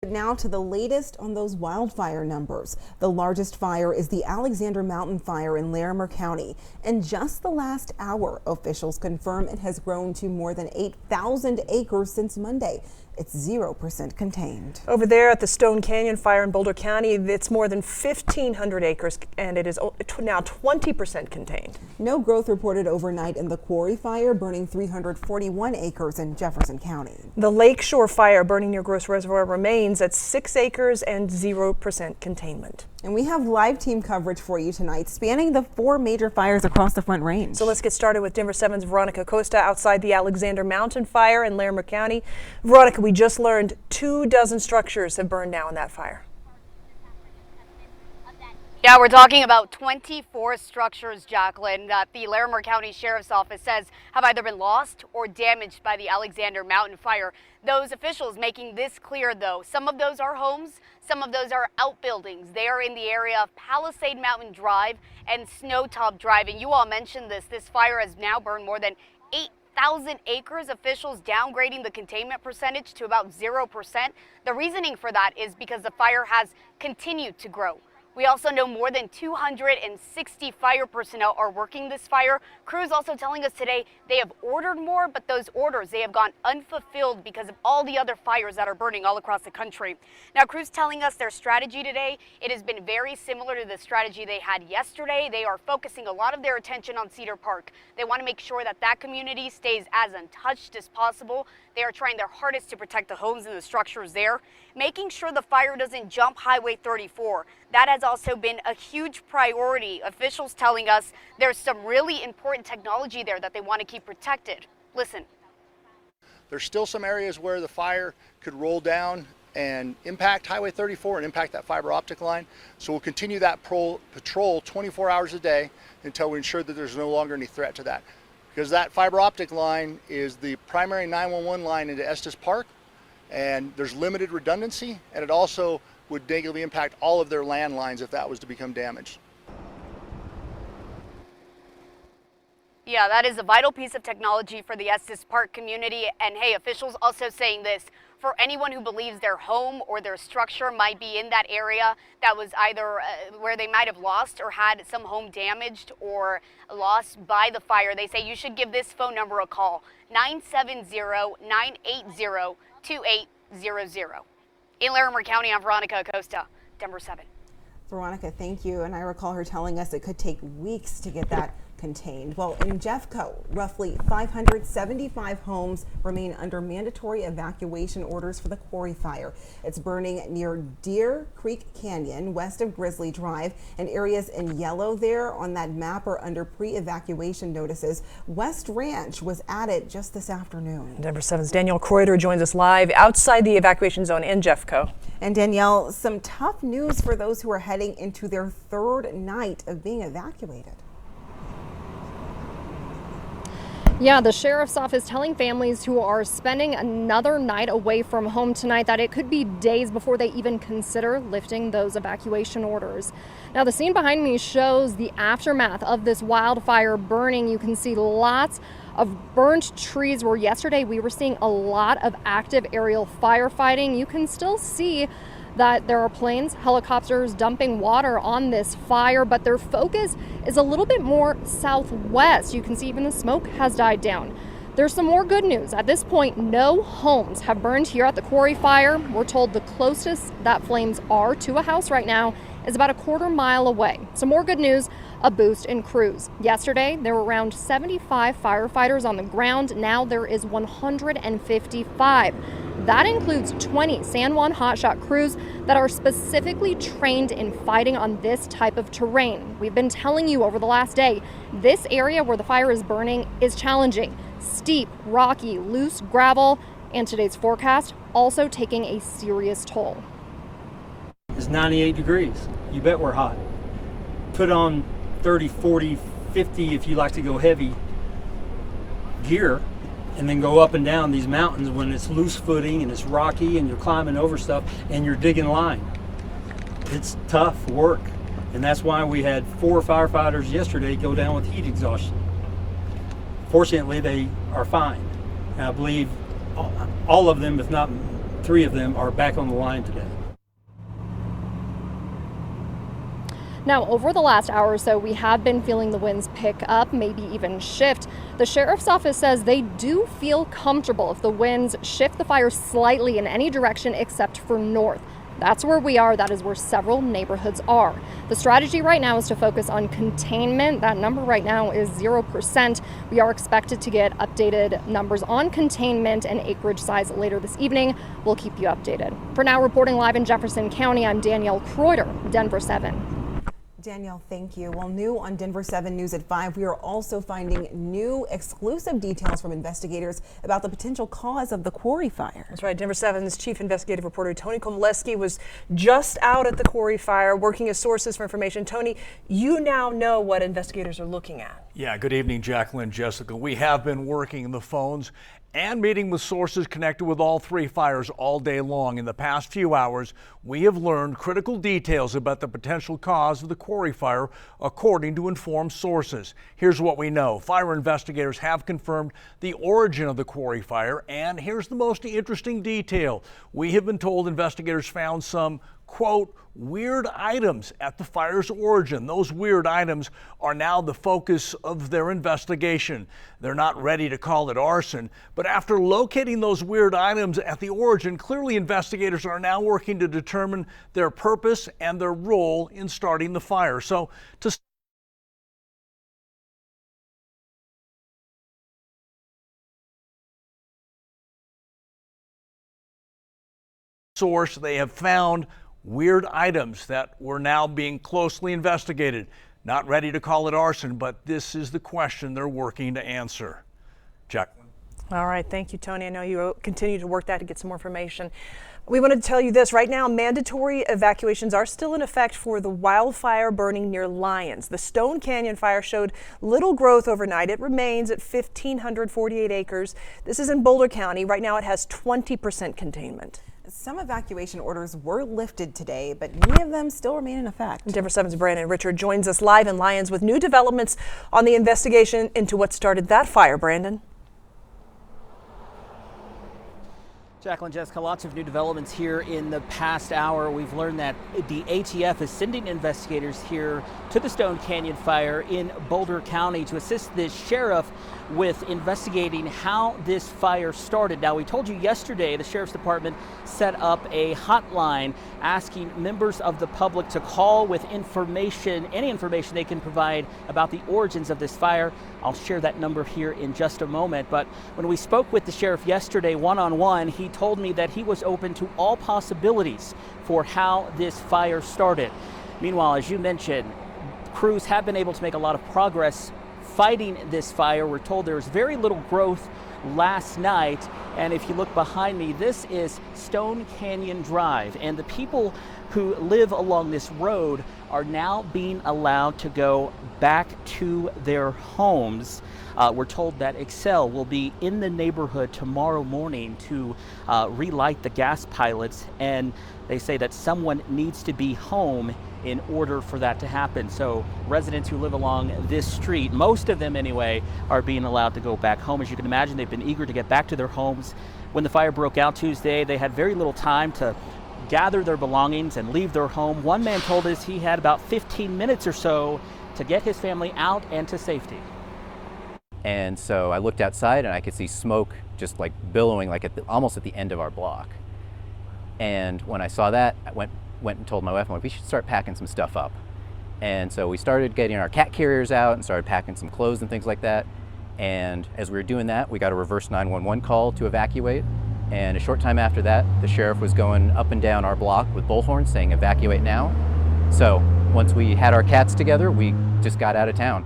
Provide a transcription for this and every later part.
Now to the latest on those wildfire numbers. The largest fire is the Alexander Mountain Fire in Larimer County. In just the last hour, officials confirm it has grown to more than 8,000 acres since Monday. It's 0% contained. Over there at the Stone Canyon Fire in Boulder County, it's more than 1,500 acres and it is now 20% contained. No growth reported overnight in the Quarry Fire, burning 341 acres in Jefferson County. The Lakeshore Fire burning near Gross Reservoir remains at 6 acres and 0% containment. And we have live team coverage for you tonight, spanning the 4 major fires across the Front Range. So let's get started with Denver 7's Veronica Costa outside the Alexander Mountain Fire in Larimer County. Veronica, we just learned 24 structures have burned now in that fire. Yeah, we're talking about 24 structures, Jacqueline, that the Larimer County Sheriff's Office says have either been lost or damaged by the Alexander Mountain Fire. Those officials making this clear, though. Some of those are homes, some of those are outbuildings. They are in the area of Palisade Mountain Drive and Snowtop Drive. And you all mentioned this. This fire has now burned more than 8,000 acres. Officials downgrading the containment percentage to about 0%. The reasoning for that is because the fire has continued to grow. We also know more than 260 fire personnel are working this fire. Crews also telling us today they have ordered more, but those orders, they have gone unfulfilled because of all the other fires that are burning all across the country. Now, crews telling us their strategy today, it has been very similar to the strategy they had yesterday. They are focusing a lot of their attention on Cedar Park. They want to make sure that that community stays as untouched as possible. They are trying their hardest to protect the homes and the structures there, making sure the fire doesn't jump Highway 34. That has also been a huge priority. Officials telling us there's some really important technology there that they want to keep protected. Listen. There's still some areas where the fire could roll down and impact Highway 34 and impact that fiber optic line. So we'll continue that patrol 24 hours a day until we ensure that there's no longer any threat to that. Because that fiber optic line is the primary 911 line into Estes Park, and there's limited redundancy, and it also would negatively impact all of their landlines if that was to become damaged. Yeah, that is a vital piece of technology for the Estes Park community. And hey, officials also saying this, for anyone who believes their home or their structure might be in that area that was either where they might have lost or had some home damaged or lost by the fire, they say you should give this phone number a call, 970-980-2800. In Larimer County, I'm Veronica Acosta, Denver 7. Veronica, thank you. And I recall her telling us it could take weeks to get that contained. Well, in Jeffco, roughly 575 homes remain under mandatory evacuation orders for the Quarry Fire. It's burning near Deer Creek Canyon, west of Grizzly Drive, and areas in yellow there on that map are under pre-evacuation notices. West Ranch was added just this afternoon. Denver 7's Danielle Kreuter joins us live outside the evacuation zone in Jeffco. And Danielle, some tough news for those who are heading into their 3rd night of being evacuated. Yeah, the sheriff's office telling families who are spending another night away from home tonight that it could be days before they even consider lifting those evacuation orders. Now, the scene behind me shows the aftermath of this wildfire burning. You can see lots of burnt trees where yesterday we were seeing a lot of active aerial firefighting. You can still see that there are planes, helicopters dumping water on this fire, but their focus is a little bit more southwest. You can see even the smoke has died down. There's some more good news. At this point, no homes have burned here at the Quarry Fire. We're told the closest that flames are to a house right now is about a quarter mile away. Some more good news, a boost in crews. Yesterday, there were around 75 firefighters on the ground. Now there is 155. That includes 20 San Juan hotshot crews that are specifically trained in fighting on this type of terrain. We've been telling you over the last day, this area where the fire is burning is challenging. Steep, rocky, loose gravel, and today's forecast also taking a serious toll. It's 98 degrees. You bet we're hot. Put on 30, 40, 50 if you like to go heavy gear, and then go up and down these mountains when it's loose footing and it's rocky and you're climbing over stuff and you're digging line. It's tough work, and that's why we had 4 firefighters yesterday go down with heat exhaustion. Fortunately, they are fine. And I believe all of them, if not 3 of them are back on the line today. Now, over the last hour or so, we have been feeling the winds pick up, maybe even shift. The sheriff's office says they do feel comfortable if the winds shift the fire slightly in any direction except for north. That's where we are. That is where several neighborhoods are. The strategy right now is to focus on containment. That number right now is 0%. We are expected to get updated numbers on containment and acreage size later this evening. We'll keep you updated. For now, reporting live in Jefferson County, I'm Danielle Kreuter, Denver 7. Danielle, thank you. Well, new on Denver 7 News at 5, we are also finding new exclusive details from investigators about the potential cause of the Quarry Fire. That's right. Denver 7's chief investigative reporter Tony Komleski was just out at the Quarry Fire working as sources for information. Tony, you now know what investigators are looking at. Yeah, good evening, Jacqueline, Jessica. We have been working the phones and meeting with sources connected with all 3 fires all day long. In the past few hours, we have learned critical details about the potential cause of the Quarry Fire, according to informed sources. Here's what we know. Fire investigators have confirmed the origin of the Quarry Fire, and here's the most interesting detail. We have been told investigators found some, quote, weird items at the fire's origin. Those weird items are now the focus of their investigation. They're not ready to call it arson, but after locating those weird items at the origin, clearly investigators are now working to determine their purpose and their role in starting the fire. So to source, they have found weird items that were now being closely investigated. Not ready to call it arson, but this is the question they're working to answer. Jacqueline. All right. Thank you, Tony. I know you continue to work that to get some more information. We wanted to tell you this. Right now, mandatory evacuations are still in effect for the wildfire burning near Lyons. The Stone Canyon fire showed little growth overnight. It remains at 1,548 acres. This is in Boulder County. Right now, it has 20% containment. Some evacuation orders were lifted today, but many of them still remain in effect. Denver 7's Brandon Richard joins us live in Lyons with new developments on the investigation into what started that fire. Brandon. Jacqueline, Jessica, lots of new developments here in the past hour. We've learned that the ATF is sending investigators here to the Stone Canyon fire in Boulder County to assist the sheriff with investigating how this fire started. Now, we told you yesterday the sheriff's department set up a hotline asking members of the public to call with information, any information they can provide about the origins of this fire. I'll share that number here in just a moment. But when we spoke with the sheriff yesterday one-on-one, he told me that he was open to all possibilities for how this fire started. Meanwhile, as you mentioned, crews have been able to make a lot of progress fighting this fire. We're told there was very little growth last night, and if you look behind me, this is Stone Canyon Drive, and the people who live along this road are now being allowed to go back to their homes. We're told that Excel will be in the neighborhood tomorrow morning to relight the gas pilots, and they say that someone needs to be home in order for that to happen. So residents who live along this street, most of them anyway, are being allowed to go back home. As you can imagine, they've been eager to get back to their homes. When the fire broke out Tuesday, they had very little time to gather their belongings and leave their home. One man told us he had about 15 minutes or so to get his family out and to safety. And so I looked outside and I could see smoke just like billowing like almost at the end of our block. And when I saw that, I went and told my wife, I'm like, we should start packing some stuff up. And so we started getting our cat carriers out and started packing some clothes and things like that. And as we were doing that, we got a reverse 911 call to evacuate. And a short time after that, the sheriff was going up and down our block with bullhorns saying, evacuate now. So once we had our cats together, we just got out of town.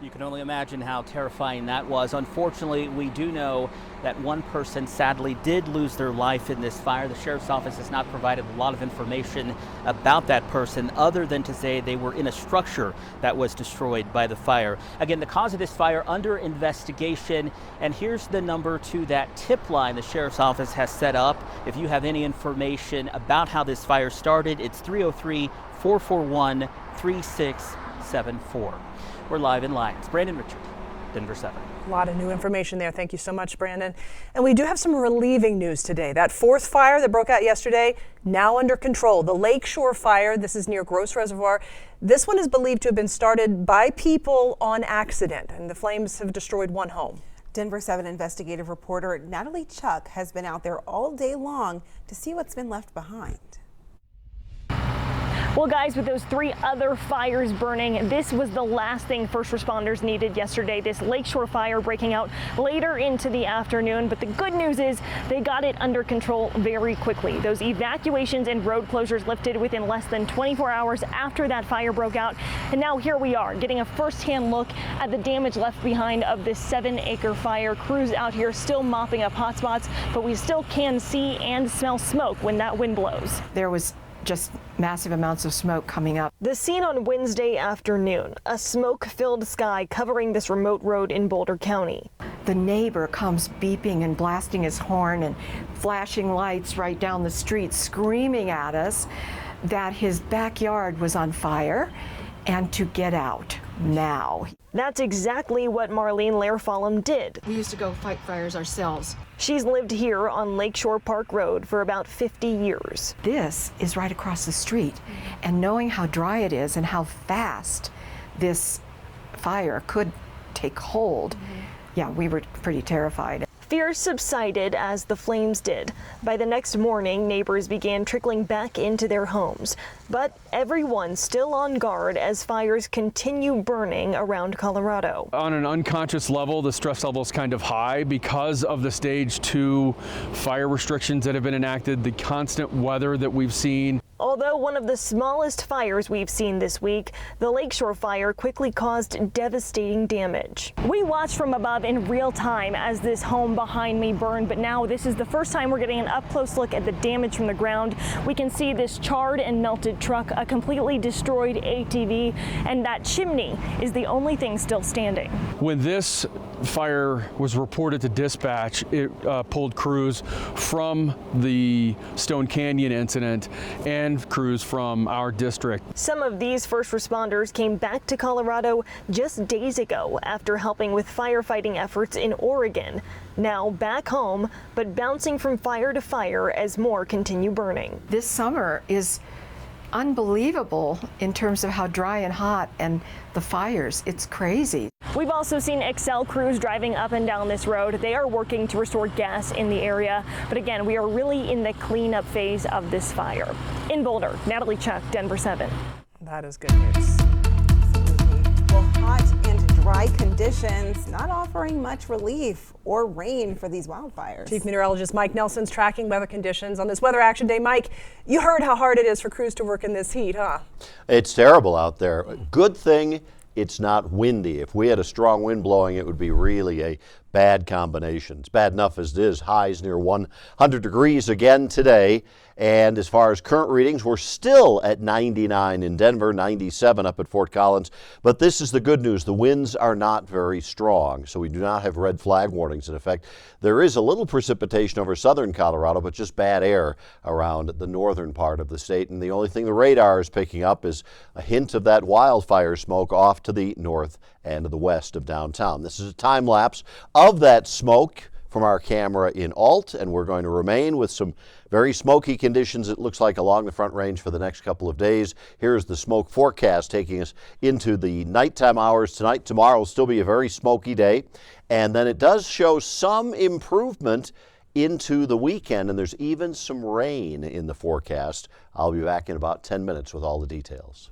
You can only imagine how terrifying that was. Unfortunately, we do know that one person sadly did lose their life in this fire. The sheriff's office has not provided a lot of information about that person other than to say they were in a structure that was destroyed by the fire. Again, the cause of this fire under investigation, and here's the number to that tip line the sheriff's office has set up. If you have any information about how this fire started, it's 303-441-3674. We're live in Lyons. Brandon Richard, Denver 7. A lot of new information there. Thank you so much, Brandon. And we do have some relieving news today. That fourth fire that broke out yesterday, now under control. The Lakeshore Fire, this is near Gross Reservoir. This one is believed to have been started by people on accident, and the flames have destroyed one home. Denver 7 investigative reporter Natalie Chuck has been out there all day long to see what's been left behind. Well, guys, with those 3 other fires burning, this was the last thing first responders needed yesterday. This Lakeshore Fire breaking out later into the afternoon. But the good news is they got it under control very quickly. Those evacuations and road closures lifted within less than 24 hours after that fire broke out. And now here we are getting a firsthand look at the damage left behind of this 7-acre fire. Crews out here still mopping up hotspots, but we still can see and smell smoke when that wind blows. There was just massive amounts of smoke coming up. The scene on Wednesday afternoon, a smoke-filled sky covering this remote road in Boulder County. The neighbor comes beeping and blasting his horn and flashing lights right down the street, screaming at us that his backyard was on fire and to get out now. That's exactly what Marlene Lairfallum did. We used to go fight fires ourselves. She's lived here on Lakeshore Park Road for about 50 years. This is right across the street, and knowing how dry it is and how fast this fire could take hold, yeah, we were pretty terrified. Fear subsided as the flames did. By the next morning, neighbors began trickling back into their homes. But everyone's still on guard as fires continue burning around Colorado. On an unconscious level, the stress level is kind of high because of the stage 2 fire restrictions that have been enacted, the constant weather that we've seen. Although one of the smallest fires we've seen this week, the Lakeshore Fire quickly caused devastating damage. We watched from above in real time as this home behind me burned, but now this is the first time we're getting an up-close look at the damage from the ground. We can see this charred and melted truck, a completely destroyed ATV, and that chimney is the only thing still standing. When this fire was reported to dispatch, it pulled crews from the Stone Canyon incident and crews from our district. Some of these first responders came back to Colorado just days ago after helping with firefighting efforts in Oregon. Now back home, but bouncing from fire to fire as more continue burning. This summer is unbelievable in terms of how dry and hot and the fires. It's crazy. We've also seen Excel crews driving up and down this road. They are working to restore gas in the area. But again, we are really in the cleanup phase of this fire. In Boulder, Natalie Chuck, Denver 7. That is good news. Well, hot and dry conditions not offering much relief or rain for these wildfires. Chief Meteorologist Mike Nelson's tracking weather conditions on this Weather Action Day. Mike, you heard how hard it is for crews to work in this heat, huh? It's terrible out there. Good thing it's not windy. If we had a strong wind blowing, it would be really a bad combination. It's bad enough as it is. Highs near 100 degrees again today. And as far as current readings, we're still at 99 in Denver, 97 up at Fort Collins. But this is the good news. The winds are not very strong, so we do not have red flag warnings in effect. There is a little precipitation over southern Colorado, but just bad air around the northern part of the state. And the only thing the radar is picking up is a hint of that wildfire smoke off to the north and to the west of downtown. This is a time lapse of that smoke from our camera in Alt, and we're going to remain with some very smoky conditions, it looks like, along the Front Range for the next couple of days. Here's the smoke forecast taking us into the nighttime hours tonight. Tomorrow will still be a very smoky day, and then it does show some improvement into the weekend, and there's even some rain in the forecast. I'll be back in about 10 minutes with all the details.